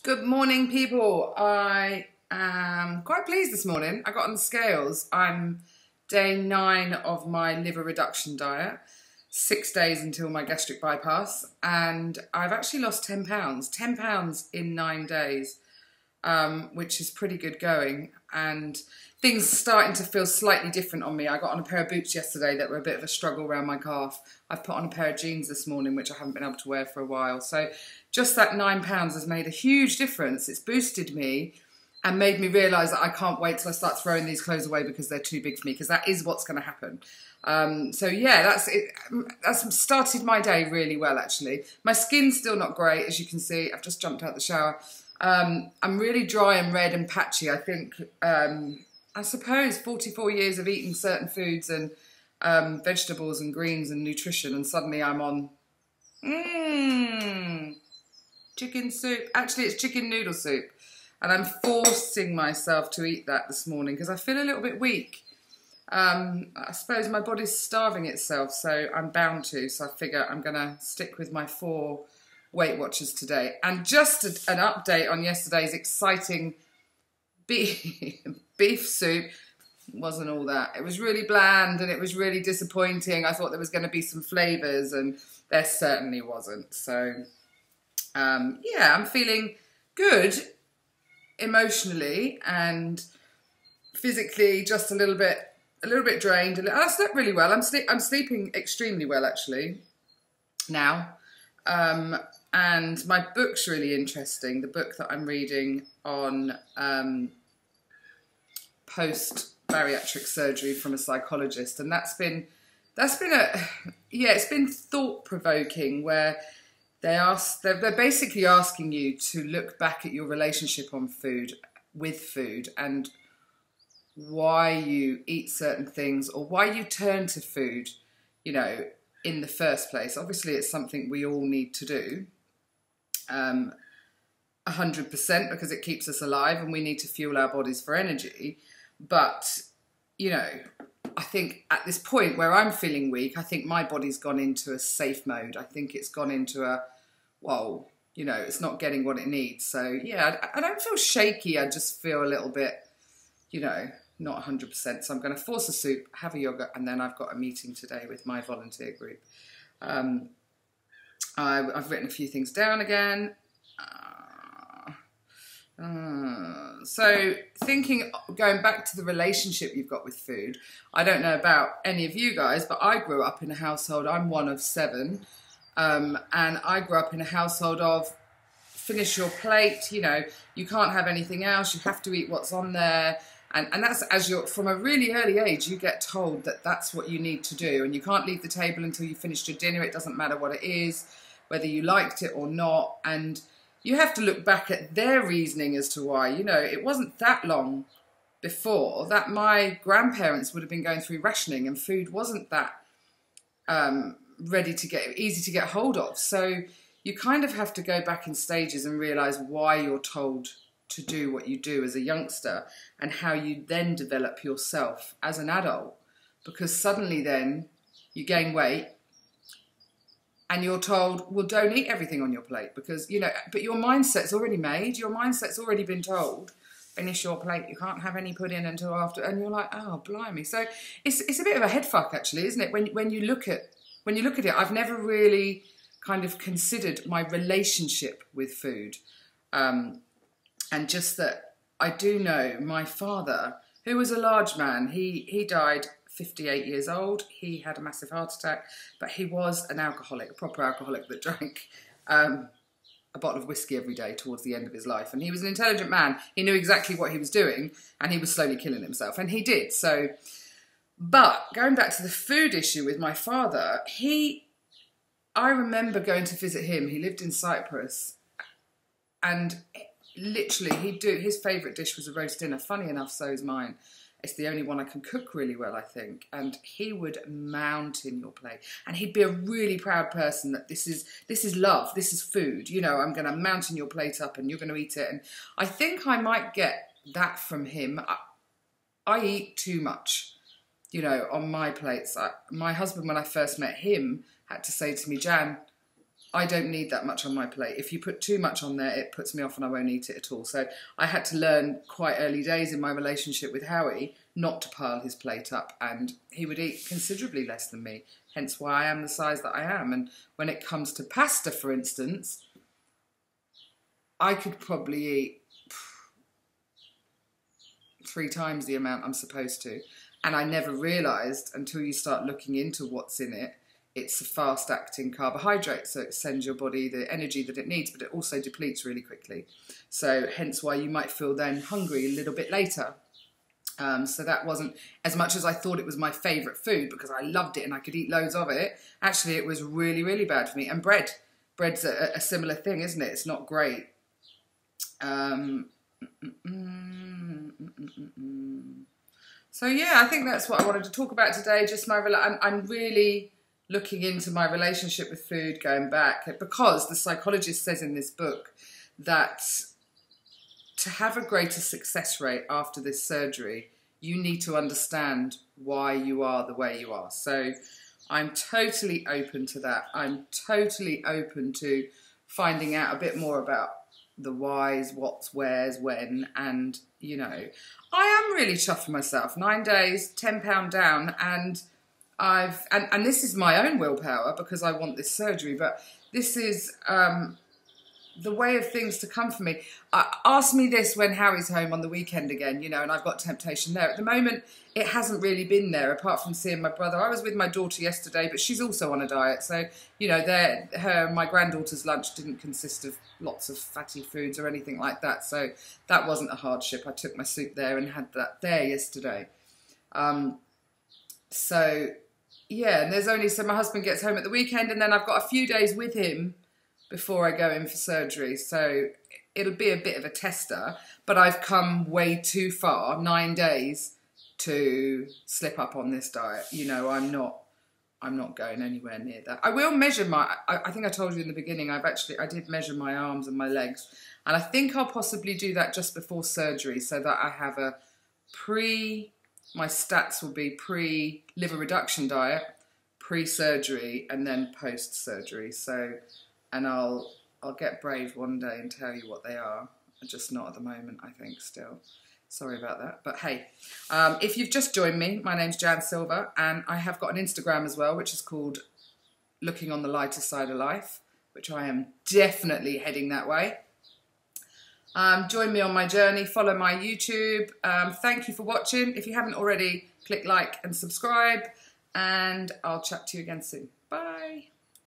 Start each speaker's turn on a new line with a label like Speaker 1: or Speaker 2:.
Speaker 1: Good morning, people. I am quite pleased this morning. I got on the scales. I'm day 9 of my liver reduction diet, 6 days until my gastric bypass, and I've actually lost 10 pounds. 10 pounds in 9 days, which is pretty good going. And things starting to feel slightly different on me. I got on a pair of boots yesterday that were a bit of a struggle around my calf. I've put on a pair of jeans this morning, which I haven't been able to wear for a while. So just that 9 pounds has made a huge difference. It's boosted me and made me realise that I can't wait till I start throwing these clothes away because they're too big for me, because that is what's going to happen. So yeah, that's it. That's started my day really well, actually. My skin's still not great, as you can see. I've just jumped out the shower. I'm really dry and red and patchy. I think, I suppose 44 years of eating certain foods and vegetables and greens and nutrition, and suddenly I'm on chicken soup. Actually, it's chicken noodle soup, and I'm forcing myself to eat that this morning because I feel a little bit weak. I suppose my body's starving itself, so I'm bound to. So I figure I'm going to stick with my 4 Weight Watchers today. And just an update on yesterday's exciting beef soup. Wasn't all that. It was really bland and it was really disappointing. I thought there was going to be some flavours, and there certainly wasn't. So yeah, I'm feeling good emotionally and physically, just a little bit drained. I slept really well. I'm sleeping extremely well, actually, now. And my book's really interesting. The book that I'm reading on post-bariatric surgery from a psychologist, and that's been it's been thought-provoking, where they're basically asking you to look back at your relationship with food and why you eat certain things or why you turn to food, in the first place. Obviously, it's something we all need to do, 100%, because it keeps us alive and we need to fuel our bodies for energy. But, I think at this point where I'm feeling weak, I think my body's gone into a safe mode. I think it's gone into it's not getting what it needs. So, yeah, I don't feel shaky. I just feel a little bit, not 100%. So I'm going to force a soup, have a yogurt, and then I've got a meeting today with my volunteer group. I've written a few things down again. So going back to the relationship you've got with food, I don't know about any of you guys, but I grew up in a household, I'm one of 7, and I grew up in a household of finish your plate, you can't have anything else, you have to eat what's on there. And that's from a really early age, you get told that that's what you need to do. And you can't leave the table until you finished your dinner. It doesn't matter what it is, whether you liked it or not. And you have to look back at their reasoning as to why. It wasn't that long before that my grandparents would have been going through rationing, and food wasn't that easy to get hold of. So you kind of have to go back in stages and realise why you're told to do what you do as a youngster, and how you then develop yourself as an adult, because suddenly then you gain weight and you're told, well, don't eat everything on your plate, because but your mindset's already made, your mindset's already been told, finish your plate, you can't have any pudding until after, and you're like, oh blimey. So it's a bit of a head fuck, actually, isn't it, when you look at it. I've never really kind of considered my relationship with food. And just that I do know my father, who was a large man, he died 58 years old. He had a massive heart attack, but he was an alcoholic, a proper alcoholic that drank a bottle of whiskey every day towards the end of his life. And he was an intelligent man. He knew exactly what he was doing, and he was slowly killing himself. And he did. So, but going back to the food issue with my father, I remember going to visit him. He lived in Cyprus, and literally, his favourite dish was a roast dinner. Funny enough, so is mine. It's the only one I can cook really well, I think. And he would mountain your plate. And he'd be a really proud person that this is love, this is food. I'm going to mountain your plate up and you're going to eat it. And I think I might get that from him. I eat too much, on my plates. My husband, when I first met him, had to say to me, Jan, I don't need that much on my plate. If you put too much on there, it puts me off and I won't eat it at all. So I had to learn quite early days in my relationship with Howie not to pile his plate up, and he would eat considerably less than me, hence why I am the size that I am. And when it comes to pasta, for instance, I could probably eat 3 times the amount I'm supposed to. And I never realised until you start looking into what's in it, it's a fast-acting carbohydrate, so it sends your body the energy that it needs, but it also depletes really quickly. So hence why you might feel then hungry a little bit later. So that wasn't, as much as I thought it was my favourite food because I loved it and I could eat loads of it, actually it was really, really bad for me. And bread's a similar thing, isn't it? It's not great. So yeah, I think that's what I wanted to talk about today. Just I'm really looking into my relationship with food, going back, because the psychologist says in this book that to have a greater success rate after this surgery, you need to understand why you are the way you are. So I'm totally open to that. I'm totally open to finding out a bit more about the whys, what's, where's, when, and, you know, I am really chuffed for myself. 9 days, 10 pound down, and and this is my own willpower because I want this surgery, but this is the way of things to come for me. Ask me this when Howie's home on the weekend again, you know, and I've got temptation there. At the moment, it hasn't really been there, apart from seeing my brother. I was with my daughter yesterday, but she's also on a diet. So, you know, my granddaughter's lunch didn't consist of lots of fatty foods or anything like that. So that wasn't a hardship. I took my soup there and had that there yesterday. So, yeah, and so my husband gets home at the weekend, and then I've got a few days with him before I go in for surgery. So it'll be a bit of a tester, but I've come way too far, 9 days, to slip up on this diet. You know, I'm not going anywhere near that. I will measure I think I told you in the beginning, I did measure my arms and my legs, and I think I'll possibly do that just before surgery so that I have my stats will be pre-liver reduction diet, pre-surgery, and then post-surgery. So, and I'll get brave one day and tell you what they are. Just not at the moment, I think, still. Sorry about that. But hey, if you've just joined me, my name's Jan Silver, and I have got an Instagram as well, which is called Looking on the Lighter Side of Life, which I am definitely heading that way. Join me on my journey, follow my YouTube. Thank you for watching. If you haven't already, click like and subscribe, and I'll chat to you again soon. Bye.